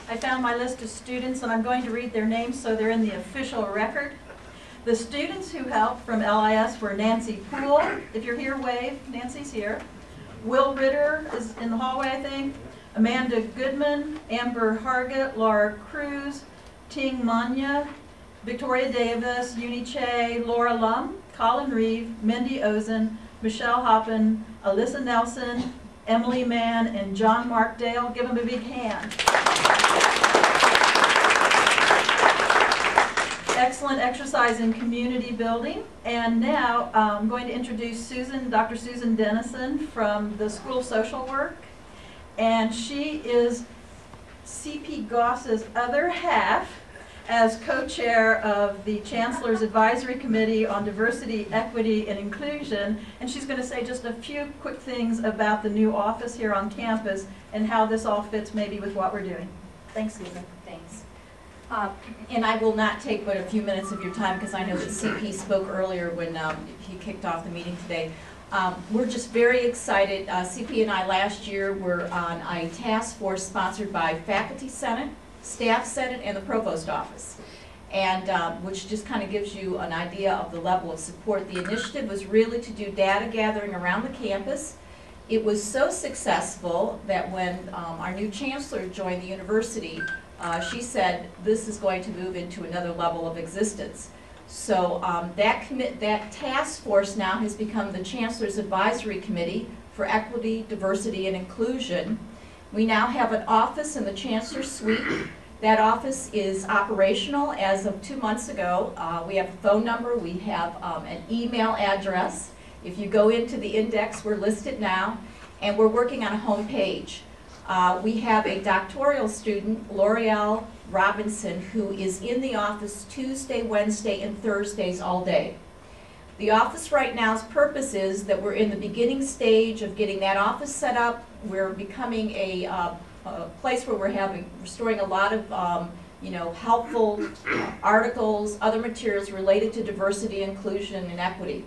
I found my list of students, and I'm going to read their names so they're in the official record. The students who helped from LIS were Nancy Poole. If you're here, wave. Nancy's here. Will Ritter is in the hallway, I think. Amanda Goodman, Amber Hargett, Laura Cruz, Ting Manya, Victoria Davis, Uni Che, Laura Lum, Colin Reeve, Mindy Ozen, Michelle Hoppin, Alyssa Nelson, Emily Mann, and John Markdale. Give them a big hand. Excellent exercise in community building. And now I'm going to introduce Dr. Susan Dennison from the School of Social Work. And she is C.P. Goss's other half as co-chair of the Chancellor's Advisory Committee on Diversity, Equity, and Inclusion. And she's going to say just a few quick things about the new office here on campus and how this all fits maybe with what we're doing. Thanks, Susan. Thanks. And I will not take but a few minutes of your time because I know that CP spoke earlier when he kicked off the meeting today. We're just very excited. CP and I last year were on a task force sponsored by Faculty Senate, Staff Senate, and the Provost Office, and which just kind of gives you an idea of the level of support. The initiative was really to do data gathering around the campus. It was so successful that when our new chancellor joined the university, she said this is going to move into another level of existence. So that task force now has become the Chancellor's Advisory Committee for Equity, Diversity, and Inclusion. We now have an office in the Chancellor's Suite. That office is operational as of 2 months ago. We have a phone number, we have an email address. If you go into the index, we're listed now, and we're working on a home page. We have a doctoral student, L'Oreal Robinson, who is in the office Tuesday, Wednesday, and Thursdays all day. The office right now's purpose is that we're in the beginning stage of getting that office set up. We're becoming a place where we're storing a lot of helpful articles, other materials related to diversity, inclusion, and equity.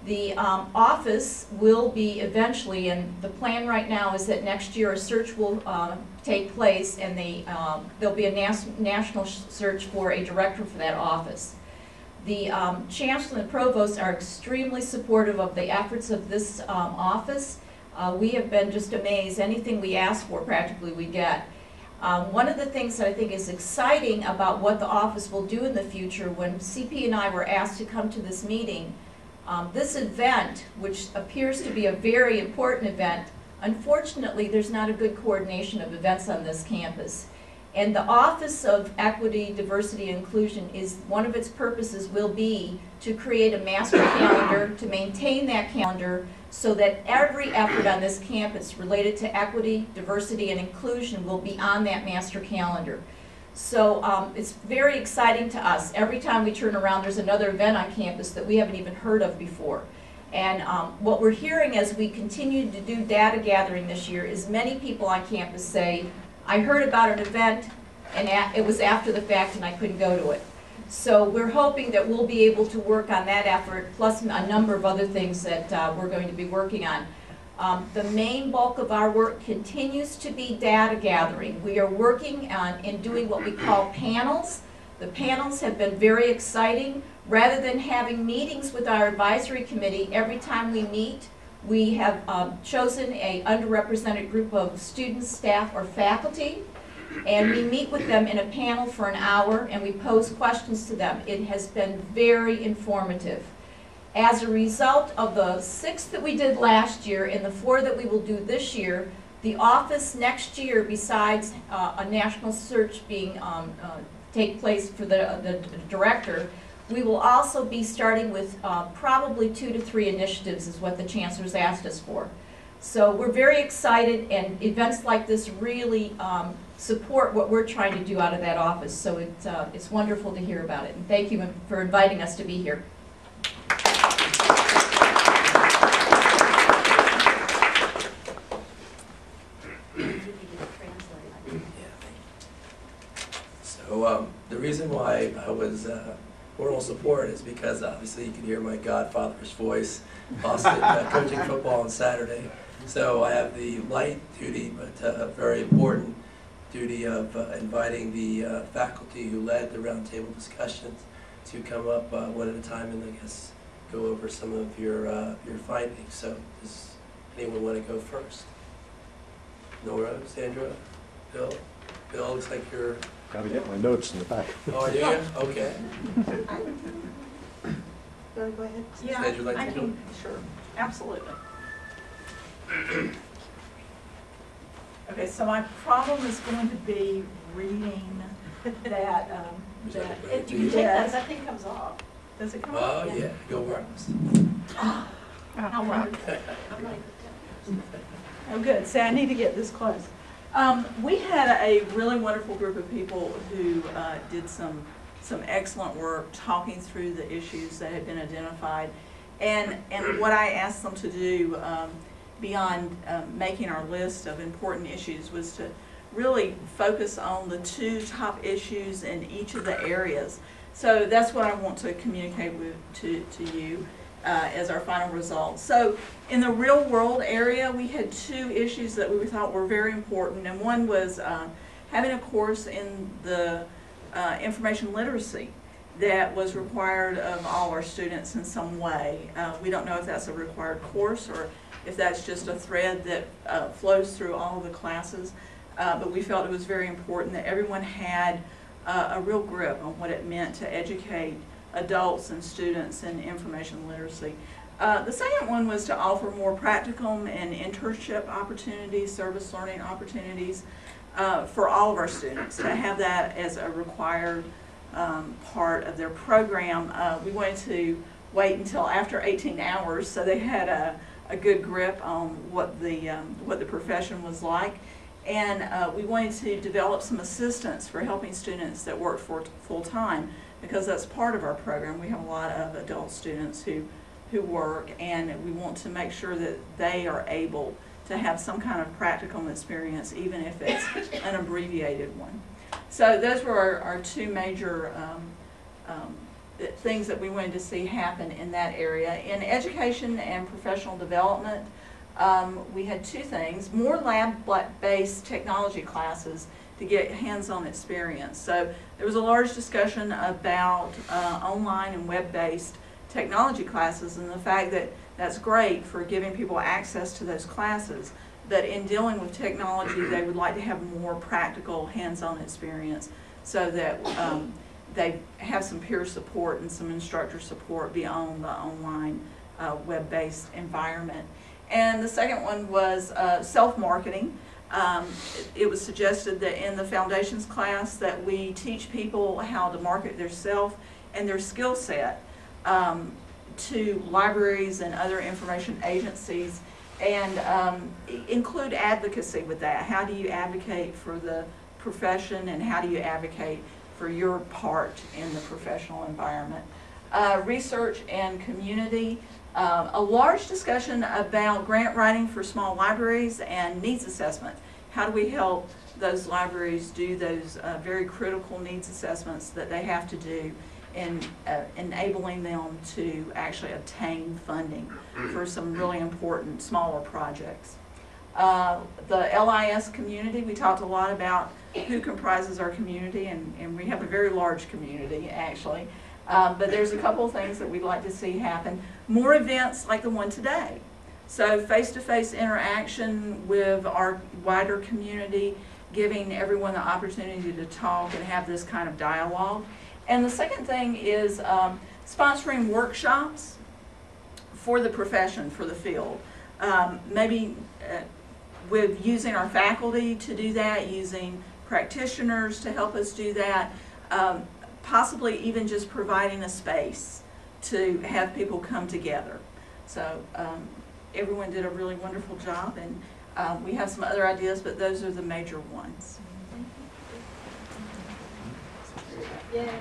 The office will be eventually, and the plan right now is that next year a search will take place, and there'll be a national search for a director for that office. The Chancellor and the Provost are extremely supportive of the efforts of this office. We have been just amazed. Anything we ask for, practically we get. One of the things that I think is exciting about what the office will do in the future, when CP and I were asked to come to this meeting, this event, which appears to be a very important event, unfortunately there's not a good coordination of events on this campus. And the Office of Equity, Diversity, and Inclusion is, one of its purposes will be to create a master calendar, to maintain that calendar so that every effort on this campus related to equity, diversity, and inclusion will be on that master calendar. So it's very exciting to us. Every time we turn around, there's another event on campus that we haven't even heard of before. And what we're hearing as we continue to do data gathering this year is many people on campus say, I heard about an event and it was after the fact and I couldn't go to it. So we're hoping that we'll be able to work on that effort, plus a number of other things that we're going to be working on. The main bulk of our work continues to be data gathering. We are working on and doing what we call panels. The panels have been very exciting. Rather than having meetings with our advisory committee, every time we meet, we have chosen an underrepresented group of students, staff, or faculty, and we meet with them in a panel for an hour and we pose questions to them. It has been very informative. As a result of the 6 that we did last year and the 4 that we will do this year, the office next year, besides a national search being take place for the director, we will also be starting with probably 2 to 3 initiatives is what the Chancellor's asked us for. So we're very excited, and events like this really support what we're trying to do out of that office. So it's wonderful to hear about it, and thank you for inviting us to be here. So the reason why I was moral support is because obviously you can hear my godfather's voice, Austin, coaching football on Saturday. So I have the light duty, but very important duty of inviting the faculty who led the roundtable discussions to come up one at a time and I guess go over some of your findings. So does anyone want to go first? Nora, Sandra, Bill? Bill, looks like you're... Gotta get my notes in the back. Oh, do you? Okay. Go ahead. Yeah, Sandra, like I to can, sure, absolutely. Okay, so my problem is going to be reading that, It it does. That thing comes off. Does it come off? Oh, yeah, go wireless. How wonderful. Oh, good. See, I need to get this close. We had a really wonderful group of people who did some excellent work talking through the issues that had been identified. And what I asked them to do beyond making our list of important issues was to really focus on the 2 top issues in each of the areas. So that's what I want to communicate to you as our final result. So in the real world area, we had 2 issues that we thought were very important, and one was having a course in the information literacy that was required of all our students in some way. We don't know if that's a required course or if that's just a thread that flows through all of the classes, but we felt it was very important that everyone had a real grip on what it meant to educate adults and students in information literacy. The second one was to offer more practicum and internship opportunities, service learning opportunities for all of our students, to have that as a required part of their program. We wanted to wait until after 18 hours so they had a good grip on what the profession was like. And we wanted to develop some assistance for helping students that work full-time, because that's part of our program. We have a lot of adult students who work, and we want to make sure that they are able to have some kind of practical experience, even if it's an abbreviated one. So those were our 2 major things that we wanted to see happen in that area. In education and professional development, we had 2 things: more lab-based technology classes to get hands-on experience. So there was a large discussion about online and web-based technology classes, and the fact that that's great for giving people access to those classes, but in dealing with technology they would like to have more practical hands-on experience so that they have some peer support and some instructor support beyond the online web-based environment. And the second one was self-marketing. It was suggested that in the foundations class that we teach people how to market their self and their skill set to libraries and other information agencies, and include advocacy with that. How do you advocate for the profession, and how do you advocate for your part in the professional environment? Research and community. A large discussion about grant writing for small libraries and needs assessment. How do we help those libraries do those very critical needs assessments that they have to do in enabling them to actually obtain funding for some really important smaller projects. The LIS community, we talked a lot about who comprises our community, and we have a very large community actually. But there's a couple of things that we'd like to see happen. More events like the one today. So face-to-face interaction with our wider community, giving everyone the opportunity to talk and have this kind of dialogue. And the second thing is sponsoring workshops for the profession, for the field. Maybe with using our faculty to do that, using practitioners to help us do that, possibly even just providing a space to have people come together. So everyone did a really wonderful job, and we have some other ideas, but those are the major ones. Yeah.